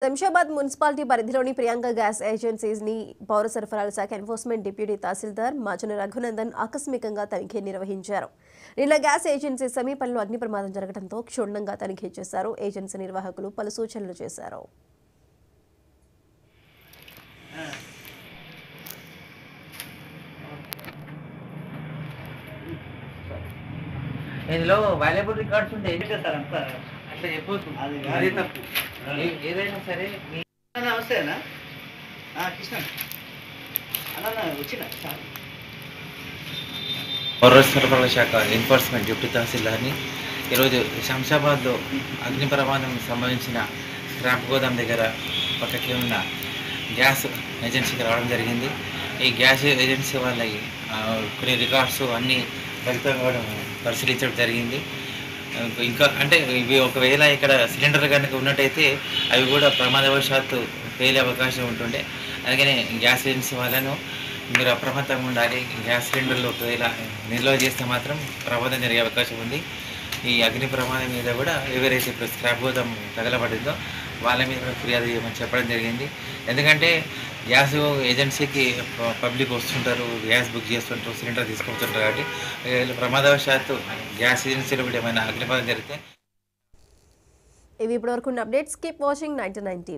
Shamshabad municipality పరిధిలోని Priyanka gas agencies ని పౌర సరఫరాల శాఖ ఎన్ఫోర్స్మెంట్ డిప్యూటీ తహసీల్దార్ మాచన రఘునందన్ ఆకస్మికంగా తనిఖీ నిర్వహించారు. నిన్న గ్యాస్ ఏజెన్సీ సమీపంలో అగ్ని ప్రమాదం జరగడంతో క్షుణ్ణంగా తనిఖీ చేశారు. ఏజెన్సీ నిర్వాహకులు పలు సూచనలు చేశారు. ఇందులో వాల్యుబుల్ రికార్డ్స్ ఉంటాయి సార్. అంతా అట్లా చెప్పొద్దు, అది తప్పు. ఏదైనా సరే నమస్తే అన్న కృష్ణ అన్న వచ్చిన సార్ పౌర సరఫరాల శాఖ ఎన్ఫోర్స్మెంట్ డిప్యూటీ తహసీల్దార్ని ఈరోజు శంషాబాద్లో అగ్ని ప్రమాదం సంభవించిన స్క్రాప్ గోదాం దగ్గర పక్కకి ఉన్న గ్యాస్ ఏజెన్సీకి రావడం జరిగింది. ఈ గ్యాస్ ఏజెన్సీ వాళ్ళ కొన్ని రికార్డ్స్ అన్నీ ఫలితంగా పరిశీలించడం జరిగింది. ఇంకా అంటే ఇవి ఒకవేళ ఇక్కడ సిలిండర్ కనుక ఉన్నట్టయితే అవి కూడా ప్రమాదవశాత్తు పేలే అవకాశం ఉంటుండే. అలాగనే గ్యాస్ ఏజెన్సీ వాళ్ళను మీరు అప్రమత్తంగా ఉండాలి. గ్యాస్ సిలిండర్లు ఒకవేళ నిల్వ చేస్తే మాత్రం ప్రమాదం జరిగే అవకాశం ఉంది. ఈ అగ్ని ప్రమాదం మీద కూడా ఎవరైతే ఇప్పుడు స్క్రాప్ గోదాం తగలబడిందో వాళ్ళ మీద కూడా ఫిర్యాదు చేయమని చెప్పడం జరిగింది. ఎందుకంటే గ్యాస్ ఏజెన్సీకి పబ్లిక్ వస్తుంటారు, గ్యాస్ బుక్ చేస్తుంటారు, సిలిండర్ తీసుకుంటుంటారు. కాబట్టి ప్రమాదవశాత్తు గ్యాస్ ఏజెన్సీలో కూడా ఏమైనా అగ్నిప్రమాదం జరిగితే ఇవి ఇప్పటివరకు అప్డేట్స్. Keep watching 99 TV.